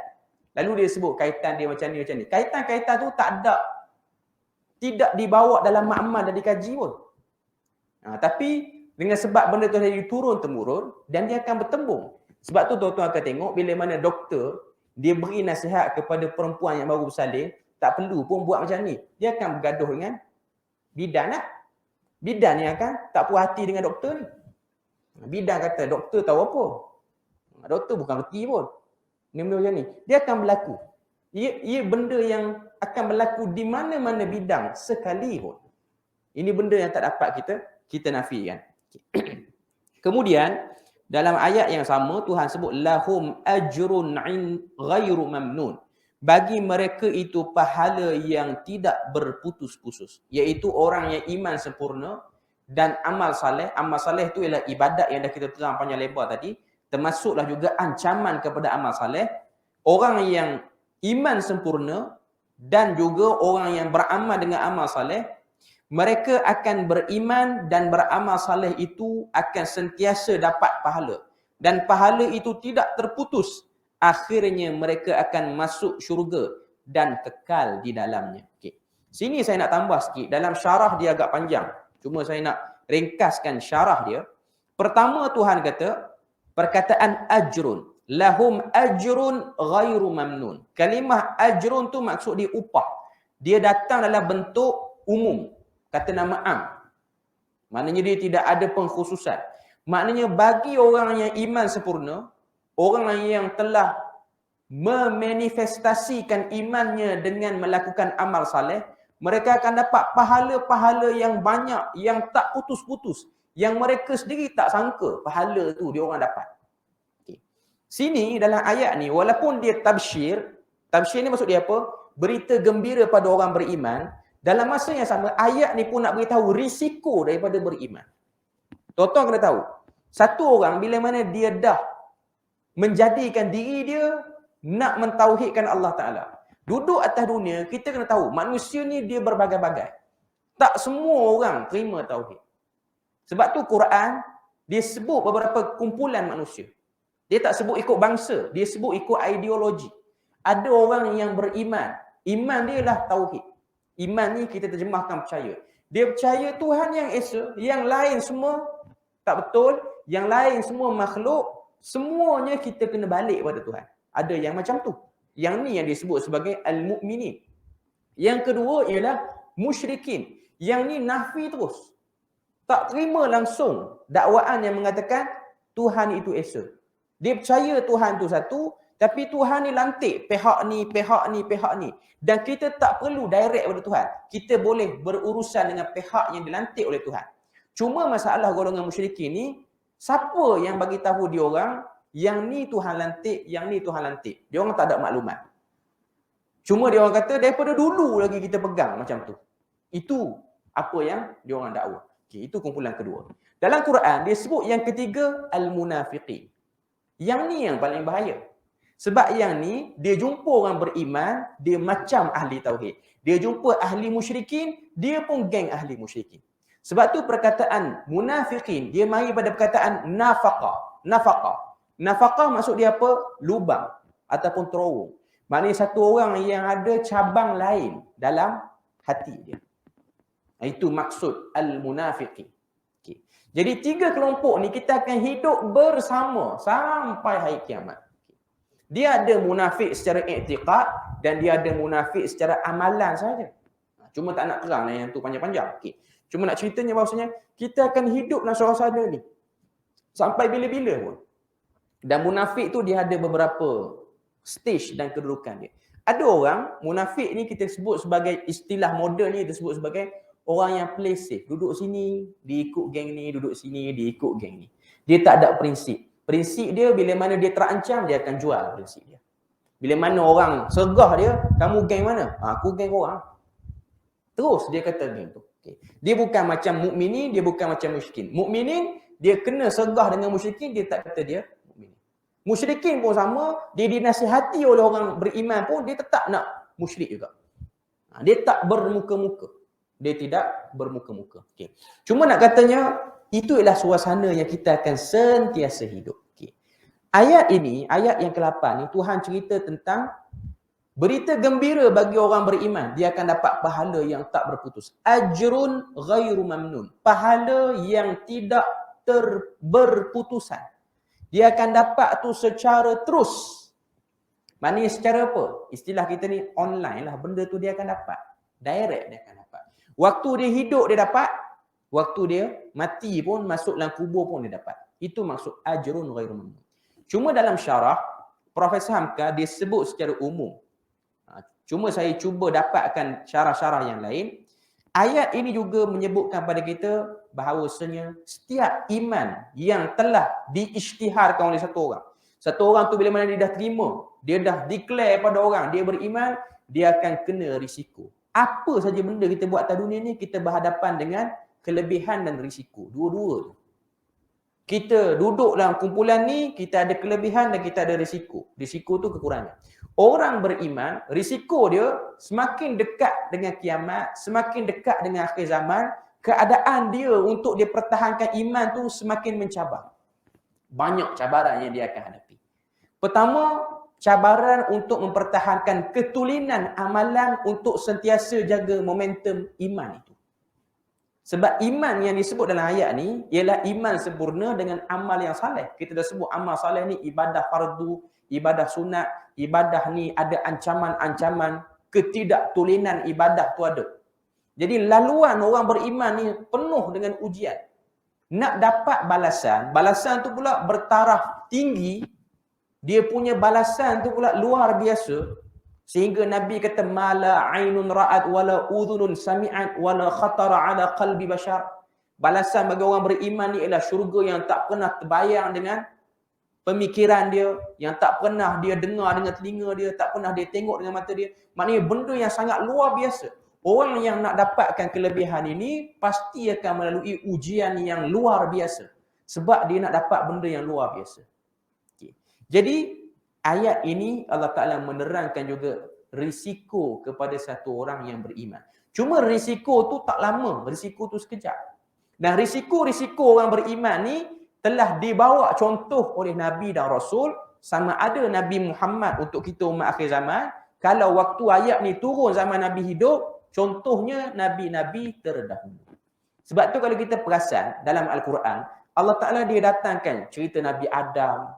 Lalu dia sebut kaitan dia macam ni, macam ni. Kaitan-kaitan tu tak ada, tidak dibawa dalam makmal dan dikaji pun. Tapi dengan sebab benda tu jadi turun-temurun dan dia akan bertembung. Sebab tu tuan-tuan akan tengok bila mana doktor dia beri nasihat kepada perempuan yang baru bersalin, tak perlu pun buat macam ni. Dia akan bergaduh dengan bidan lah. Bidan ni akan tak puas hati dengan doktor ni. Bidan kata, doktor tahu apa? Doktor bukan reti pun. Ni benda macam ni. Dia akan berlaku. Ia benda yang akan berlaku di mana-mana bidang sekali pun. Ini benda yang tak dapat kita nafikan. Kemudian dalam ayat yang sama Tuhan sebut lahum ajrun ghairu mamnun. Bagi mereka itu pahala yang tidak berputus-putus, iaitu orang yang iman sempurna dan amal saleh. Amal saleh itu ialah ibadat yang dah kita terang panjang lebar tadi, termasuklah juga ancaman kepada amal saleh. Orang yang iman sempurna dan juga orang yang beramal dengan amal saleh, mereka akan beriman dan beramal saleh itu akan sentiasa dapat pahala. Dan pahala itu tidak terputus. Akhirnya mereka akan masuk syurga dan kekal di dalamnya. Okay. Sini saya nak tambah sikit. Dalam syarah dia agak panjang. Cuma saya nak ringkaskan syarah dia. Pertama Tuhan kata, perkataan ajrun. Lahum ajrun ghairu mamnun. Kalimah ajrun tu maksud dia upah. Dia datang dalam bentuk umum. Kata nama am. Maknanya dia tidak ada pengkhususan. Maknanya bagi orang yang iman sempurna, orang yang telah memanifestasikan imannya dengan melakukan amal saleh, mereka akan dapat pahala-pahala yang banyak, yang tak putus-putus. Yang mereka sendiri tak sangka pahala tu dia orang dapat. Okay. Sini dalam ayat ni, walaupun dia tabsyir ni maksud dia apa? Berita gembira pada orang beriman. Dalam masa yang sama, ayat ni pun nak beritahu risiko daripada beriman. Tuan-tuan kena tahu, satu orang bila mana dia dah menjadikan diri dia nak mentauhidkan Allah Ta'ala, duduk atas dunia, kita kena tahu, manusia ni dia berbagai-bagai. Tak semua orang terima tauhid. Sebab tu Quran, dia sebut beberapa kumpulan manusia. Dia tak sebut ikut bangsa, dia sebut ikut ideologi. Ada orang yang beriman, iman dia lah tauhid. Iman ni kita terjemahkan percaya. Dia percaya Tuhan yang Esa, yang lain semua tak betul, yang lain semua makhluk, semuanya kita kena balik pada Tuhan. Ada yang macam tu. Yang ni yang disebut sebagai al-mu'minin. Yang kedua ialah musyrikin. Yang ni nafi terus. Tak terima langsung dakwaan yang mengatakan Tuhan itu Esa. Dia percaya Tuhan tu satu, tapi Tuhan ni lantik pihak ni, pihak ni, pihak ni. Dan kita tak perlu direct pada Tuhan. Kita boleh berurusan dengan pihak yang dilantik oleh Tuhan. Cuma masalah golongan musyrikin ni, siapa yang bagi tahu dia orang yang ni Tuhan lantik, yang ni Tuhan lantik? Dia orang tak ada maklumat. Cuma dia orang kata daripada dulu lagi kita pegang macam tu. Itu apa yang dia orang dakwa. Okay, itu kumpulan kedua. Dalam Quran dia sebut yang ketiga al-munafiqin. Yang ni yang paling bahaya. Sebab yang ni, dia jumpa orang beriman, dia macam ahli tauhid. Dia jumpa ahli musyrikin, dia pun geng ahli musyrikin. Sebab tu perkataan munafiqin, dia mari pada perkataan nafaqah. Nafaqah maksud dia apa? Lubang ataupun terowong. Maknanya satu orang yang ada cabang lain dalam hati dia. Itu maksud al-munafiqin. Okay. Jadi tiga kelompok ni kita akan hidup bersama sampai hari kiamat. Dia ada munafik secara i'tiqad dan dia ada munafik secara amalan saja. Cuma tak nak terang yang tu panjang-panjang. Okay. Cuma nak ceritanya bahawasanya kita akan hidup dalam suasana ni sampai bila-bila pun. Dan munafik tu dia ada beberapa stage dan kedudukan dia. Ada orang, munafik ni kita sebut sebagai istilah moden ni, kita sebut sebagai orang yang play safe. Duduk sini, diikut geng ni, duduk sini, diikut geng ni. Dia tak ada prinsip. Prinsip dia bila mana dia terancam, dia akan jual prinsip dia. Bila mana orang sergah dia, kamu geng mana? Aku geng orang. Terus dia kata geng tu. Okay. Dia bukan macam mukminin, dia bukan macam musyrikin. Mukminin, dia kena segah dengan musyrikin, dia tak kata dia mukmin. Musyrikin pun sama, dia dinasihati oleh orang beriman pun, dia tetap nak musyrik juga. Dia tak bermuka-muka. Dia tidak bermuka-muka. Okay. Cuma nak katanya, itu ialah suasana yang kita akan sentiasa hidup. Okay. Ayat ini, ayat yang ke-8 ni, Tuhan cerita tentang berita gembira bagi orang beriman. Dia akan dapat pahala yang tak berputus. Ajrun ghairu mamnun. Pahala yang tidak berputusan. Dia akan dapat tu secara terus. Maknanya secara apa? Istilah kita ni online lah. Benda tu dia akan dapat. Direct dia akan dapat. Waktu dia hidup dia dapat. Waktu dia mati pun, masuk dalam kubur pun dia dapat. Itu maksud ajrun ghairu mamnun. Cuma dalam syarah, Profesor Hamka dia sebut secara umum. Cuma saya cuba dapatkan syarah-syarah yang lain. Ayat ini juga menyebutkan pada kita bahawasanya setiap iman yang telah diisytiharkan oleh satu orang. Satu orang tu bila mana dia dah terima, dia dah declare pada orang, dia beriman, dia akan kena risiko. Apa saja benda kita buat atas dunia ni, kita berhadapan dengan kelebihan dan risiko. Dua-dua tu. Kita duduk dalam kumpulan ni, kita ada kelebihan dan kita ada risiko. Risiko tu kekurangan. Orang beriman, risiko dia semakin dekat dengan kiamat, semakin dekat dengan akhir zaman, keadaan dia untuk dia pertahankan iman tu semakin mencabar. Banyak cabaran yang dia akan hadapi. Pertama, cabaran untuk mempertahankan ketulinan amalan untuk sentiasa jaga momentum iman itu. Sebab iman yang disebut dalam ayat ni ialah iman sempurna dengan amal yang saleh. Kita dah sebut amal saleh ni ibadah fardu, ibadah sunat, ibadah ni ada ancaman-ancaman, ketidaktulinan ibadah tu ada. Jadi laluan orang beriman ni penuh dengan ujian. Nak dapat balasan, balasan tu pula bertaraf tinggi, dia punya balasan tu pula luar biasa. Sehingga Nabi kata mala ainun ra'at wala udhunun sami'at wala khatara ala qalbi bashar. Balasan bagi orang beriman ni ialah syurga yang tak pernah terbayang dengan pemikiran dia, yang tak pernah dia dengar dengan telinga dia, tak pernah dia tengok dengan mata dia. Maknanya benda yang sangat luar biasa. Orang yang nak dapatkan kelebihan ini pasti akan melalui ujian yang luar biasa. Sebab dia nak dapat benda yang luar biasa. Okay. Jadi ayat ini Allah Ta'ala menerangkan juga risiko kepada satu orang yang beriman. Cuma risiko tu tak lama, risiko tu sekejap. Dan risiko-risiko orang beriman ni telah dibawa contoh oleh Nabi dan Rasul, sama ada Nabi Muhammad untuk kita umat akhir zaman. Kalau waktu ayat ni turun zaman Nabi hidup, contohnya Nabi-Nabi terdahulu. Sebab tu kalau kita perasan dalam Al-Quran, Allah Ta'ala dia datangkan cerita Nabi Adam,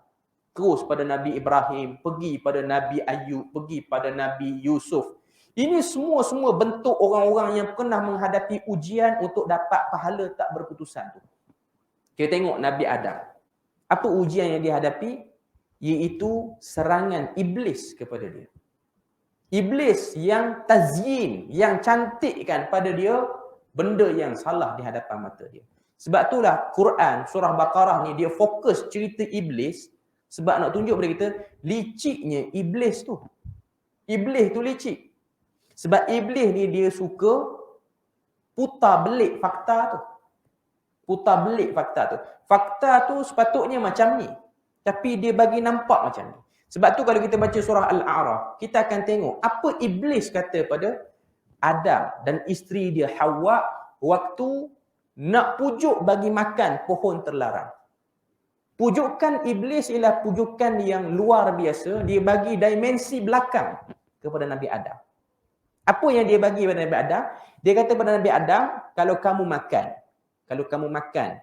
terus pada Nabi Ibrahim, pergi pada Nabi Ayub, pergi pada Nabi Yusuf. Ini semua bentuk orang-orang yang pernah menghadapi ujian untuk dapat pahala tak berputusan tu. Kita tengok Nabi Adam. Apa ujian yang dia hadapi? Iaitu serangan iblis kepada dia. Iblis yang tazyin, yang cantikkan pada dia benda yang salah di hadapan mata dia. Sebab itulah Quran surah Baqarah ni dia fokus cerita iblis. Sebab nak tunjuk kepada kita, liciknya iblis tu. Iblis tu licik. Sebab iblis ni dia suka putar belik fakta tu. Putar belik fakta tu. Fakta tu sepatutnya macam ni. Tapi dia bagi nampak macam ni. Sebab tu kalau kita baca surah Al-A'raf, kita akan tengok apa iblis kata pada Adam dan isteri dia Hawa waktu nak pujuk bagi makan pohon terlarang. Pujukan iblis ialah pujukan yang luar biasa. Dia bagi dimensi belakang kepada Nabi Adam. Apa yang dia bagi kepada Nabi Adam? Dia kata kepada Nabi Adam, kalau kamu makan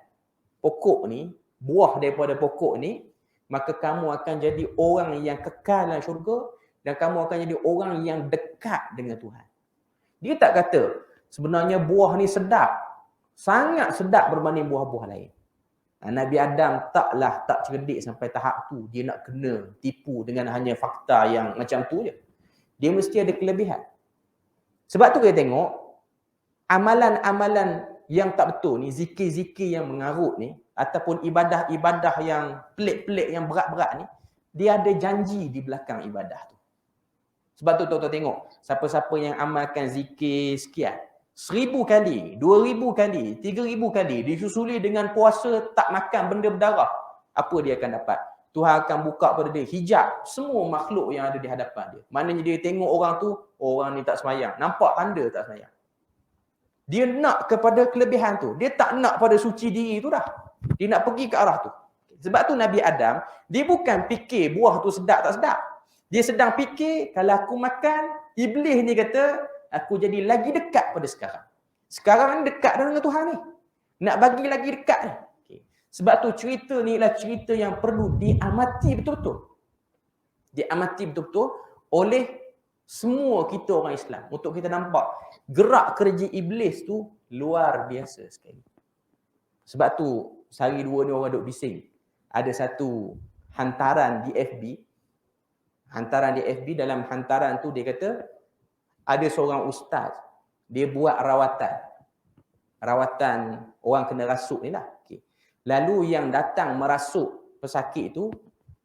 pokok ni, buah daripada pokok ni, maka kamu akan jadi orang yang kekal dalam syurga dan kamu akan jadi orang yang dekat dengan Tuhan. Dia tak kata, sebenarnya buah ni sedap. Sangat sedap berbanding buah-buah lain. Nabi Adam tak cerdik sampai tahap tu. Dia nak kena tipu dengan hanya fakta yang macam tu je. Dia mesti ada kelebihan. Sebab tu kita tengok, amalan-amalan yang tak betul ni, zikir-zikir yang mengarut ni, ataupun ibadah-ibadah yang pelik-pelik, yang berat-berat ni, dia ada janji di belakang ibadah tu. Sebab tu tuan-tuan tengok, siapa-siapa yang amalkan zikir sekian, 1000 kali, 2000 kali, 3000 kali disusuli dengan puasa tak makan benda berdarah, apa dia akan dapat? Tuhan akan buka pada dia hijab semua makhluk yang ada di hadapan dia. Maknanya dia tengok orang tu, orang ni tak semayang. Nampak tanda tak semayang. Dia nak kepada kelebihan tu. Dia tak nak pada suci diri tu dah. Dia nak pergi ke arah tu. Sebab tu Nabi Adam, dia bukan fikir buah tu sedap tak sedap. Dia sedang fikir, kalau aku makan, iblis ni kata, aku jadi lagi dekat pada sekarang. Sekarang ni dekat dengan Tuhan ni. Nak bagi lagi dekat ni. Sebab tu cerita ni ialah cerita yang perlu diamati betul-betul. Diamati betul-betul oleh semua kita orang Islam. Untuk kita nampak gerak kerja iblis tu luar biasa sekali. Sebab tu sehari dua ni orang duk bising. Ada satu hantaran di FB. Hantaran di FB, dalam hantaran tu dia kata ada seorang ustaz. Dia buat rawatan. Rawatan orang kena rasuk ni lah. Okay. Lalu yang datang merasuk pesakit tu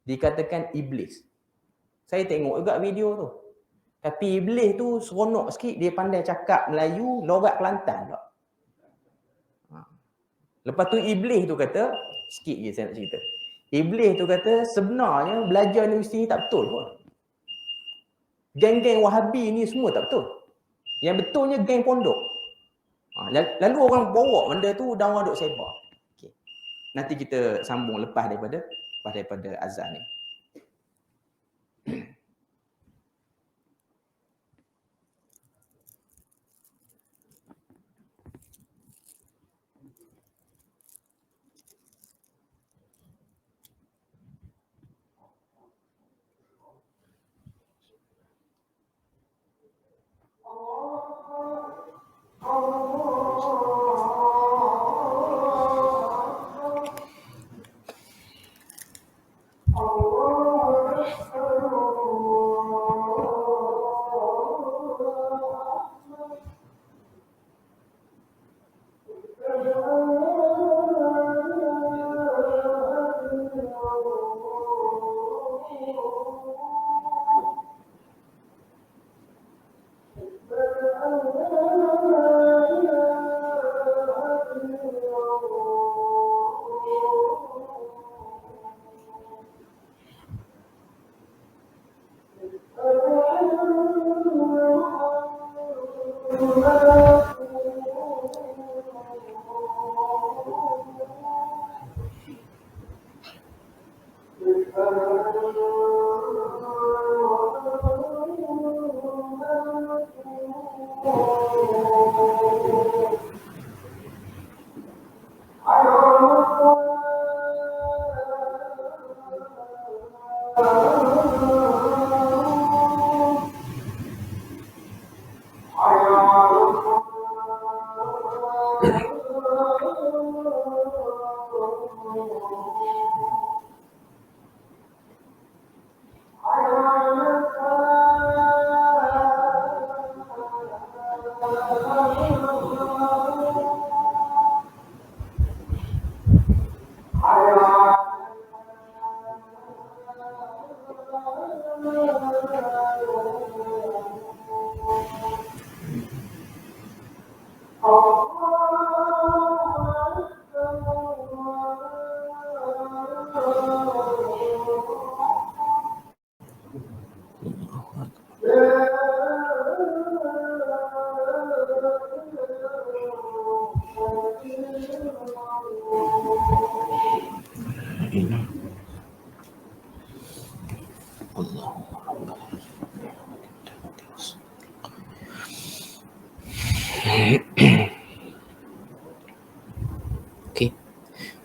dikatakan iblis. Saya tengok juga video tu. Tapi iblis tu seronok sikit, dia pandai cakap Melayu, logat Kelantan tak. Lepas tu iblis tu kata, sikit je saya nak cerita. Iblis tu kata sebenarnya belajar universiti ni tak betul pun. Geng-geng Wahabi ni semua tak betul. Yang betulnya geng pondok. Lalu orang bawa benda tu dan orang duk sebar. Nanti kita sambung lepas daripada azan ni.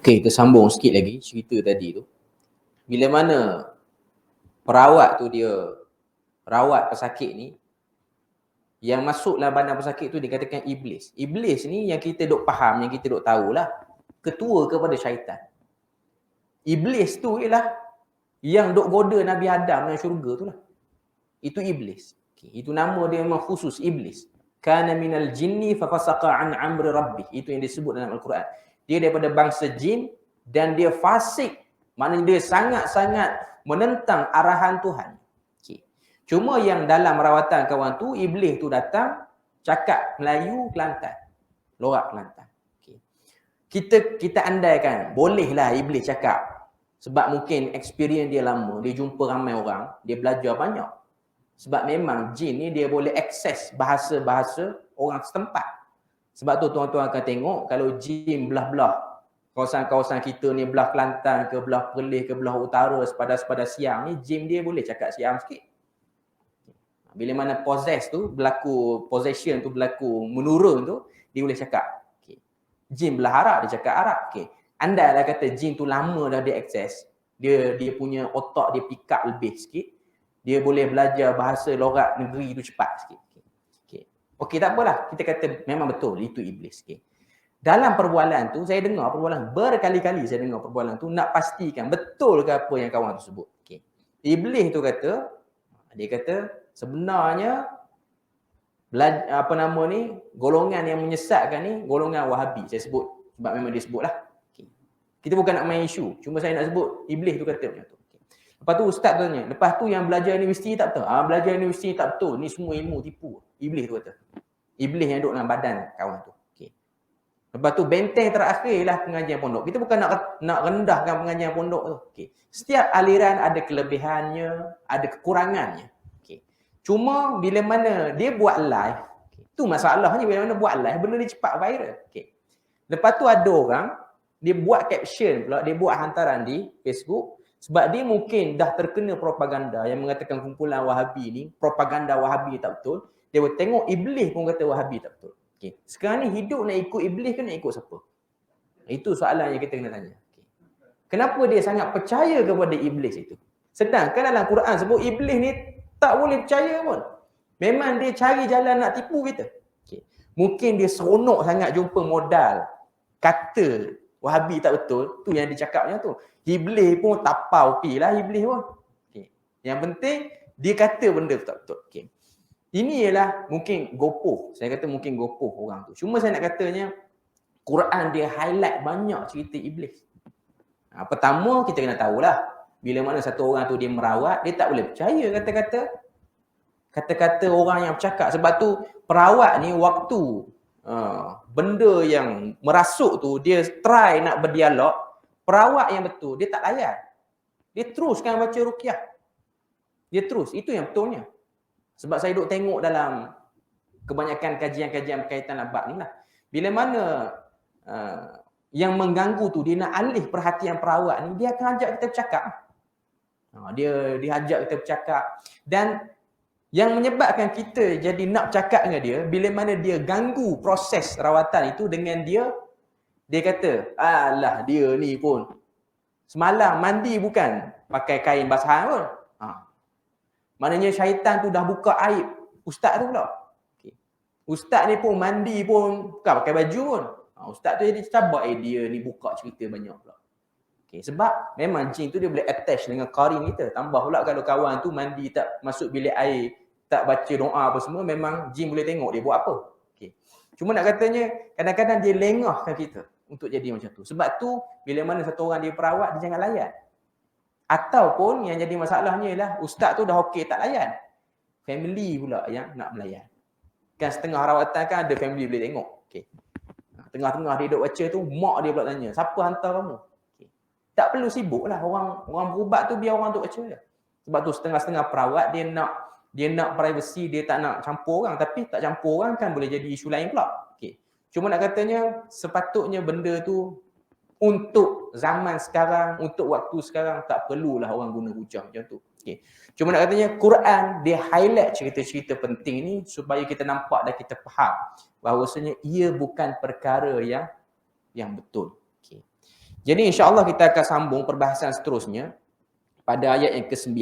Okey, kita sambung sikit lagi cerita tadi tu. Bila mana perawat tu dia rawat pesakit ni, yang masuk dalam badan pesakit tu dikatakan iblis. Iblis ni yang kita duk faham, yang kita duk tahulah, ketua kepada syaitan. Iblis tu ialah yang duk goda Nabi Adam dalam syurga tu lah. Itu iblis. Okay. Itu nama dia memang khusus, iblis. Kana minal jinni fafasaqa an amri rabbih. Itu yang disebut dalam Al-Quran. Dia daripada bangsa jin dan dia fasik. Maknanya dia sangat-sangat menentang arahan Tuhan. Okay. Cuma yang dalam rawatan kawan tu, iblis tu datang cakap Melayu Kelantan, lorak Kelantan. Okay. Kita andaikan bolehlah iblis cakap, sebab mungkin experience dia lama, dia jumpa ramai orang, dia belajar banyak. Sebab memang jin ni dia boleh akses bahasa-bahasa orang setempat. Sebab tu tuan-tuan akan tengok kalau jin belah-belah kawasan-kawasan kita ni, belah Kelantan ke, belah Perlis ke, belah utara, sepadan-sepadan Siang ni, jin dia boleh cakap Siam sikit. Bila mana possession tu berlaku menurun tu, dia boleh cakap. Okay. Jin belah Arab, dia cakap Arab. Okay. Andailah kata jin tu lama dah dia akses, dia punya otak dia pick up lebih sikit, dia boleh belajar bahasa lorat negeri tu cepat sikit. Okey, tak apalah. Kita kata memang betul itu iblis. Okay. Dalam perbualan tu, saya dengar perbualan, berkali-kali saya dengar perbualan tu nak pastikan betul ke apa yang kawan tu sebut. Okay. Iblis tu kata, dia kata sebenarnya golongan yang menyesatkan ni golongan Wahabi. Saya sebut sebab memang dia sebut lah. Okay. Kita bukan nak main isu, cuma saya nak sebut iblis tu kata macam tu. Okay. Lepas tu ustaz tanya, lepas tu yang belajar universiti tak betul? Belajar universiti tak betul, ni semua ilmu tipu. Iblis tu kata. Iblis yang duduk dalam badan kawan tu. Okay. Lepas tu benteng terakhir lah pengajian pondok. Kita bukan nak rendahkan pengajian pondok tu. Okay. Setiap aliran ada kelebihannya, ada kekurangannya. Okay. Cuma bila mana dia buat live, tu masalahnya bila mana buat live, benda dia cepat viral. Okay. Lepas tu ada orang, dia buat caption pula, dia buat hantaran di Facebook, sebab dia mungkin dah terkena propaganda yang mengatakan kumpulan Wahabi ni, propaganda Wahabi tak betul. Dia tengok iblis pun kata Wahabi tak betul. Okay. Sekarang ni hidup nak ikut iblis ke nak ikut siapa? Itu soalan yang kita kena tanya. Okay. Kenapa dia sangat percaya kepada iblis itu? Sedangkan dalam Quran sebut iblis ni tak boleh percaya pun. Memang dia cari jalan nak tipu kita. Okay. Mungkin dia seronok sangat jumpa modal kata Wahabi tak betul, tu yang dia cakap macam tu. Iblis pun tapau pi lah iblis pun. Okay. Yang penting dia kata benda tak betul. Okay. Ini ialah mungkin gopoh. Saya kata mungkin gopoh orang tu. Cuma saya nak katanya, Quran dia highlight banyak cerita iblis. Pertama, kita kena tahulah, bila mana satu orang tu dia merawat, dia tak boleh percaya kata-kata orang yang bercakap. Sebab tu, perawat ni waktu benda yang merasuk tu, dia try nak berdialog, perawat yang betul, dia tak layan. Dia teruskan baca ruqyah. Dia terus. Itu yang betulnya. Sebab saya duk tengok dalam kebanyakan kajian-kajian berkaitan bab ni lah. Bila mana yang mengganggu tu, dia nak alih perhatian perawat ni, dia akan ajak kita bercakap. Dia ajak kita bercakap. Dan yang menyebabkan kita jadi nak bercakap dengan dia, bila mana dia ganggu proses rawatan itu dengan dia kata, alah dia ni pun semalam mandi bukan pakai kain basahan pun. Maknanya syaitan tu dah buka aib ustaz tu pula. Okay. Ustaz ni pun mandi pun bukan pakai baju pun. Ustaz tu jadi cabar, dia ni buka cerita banyak pula. Okay. Sebab memang jin tu dia boleh attach dengan qarin kita. Tambah pula kalau kawan tu mandi tak masuk bilik air, tak baca doa apa semua, memang jin boleh tengok dia buat apa. Okay. Cuma nak katanya, kadang-kadang dia lengahkan kita untuk jadi macam tu. Sebab tu, bila mana satu orang dia perawat, dia jangan layan. Ataupun yang jadi masalahnya ialah ustaz tu dah okey tak layan. Family pula yang nak melayan. Kan setengah rawatan kan ada family boleh tengok. Okey. Tengah-tengah dia duduk baca tu, mak dia pula tanya, siapa hantar kamu? Okay. Tak perlu sibuk lah. Orang berubat tu biar orang duduk baca je. Sebab tu setengah-setengah perawat dia nak privacy, dia tak nak campur orang. Tapi tak campur orang kan boleh jadi isu lain pula. Okay. Cuma nak katanya sepatutnya benda tu untuk zaman sekarang, untuk waktu sekarang tak perlulah orang guna hujah macam tu. Okay. Cuma nak katanya Quran dia highlight cerita-cerita penting ni supaya kita nampak dan kita faham bahawasanya ia bukan perkara yang betul. Okay. Jadi insya-Allah kita akan sambung perbahasan seterusnya pada ayat yang ke-9.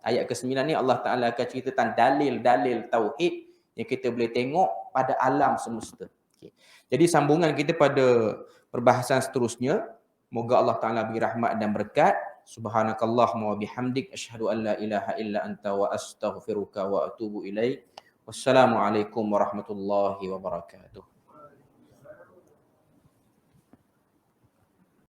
Ayat ke-9 ni Allah Taala akan cerita tentang dalil-dalil tauhid yang kita boleh tengok pada alam semesta. Okay. Jadi sambungan kita pada perbahasan seterusnya, moga Allah Taala beri rahmat dan berkat. Subhanakallahumma wa bihamdik asyhadu an la ilaha illa anta wa astaghfiruka wa atubu ilaik. Wassalamualaikum warahmatullahi wabarakatuh.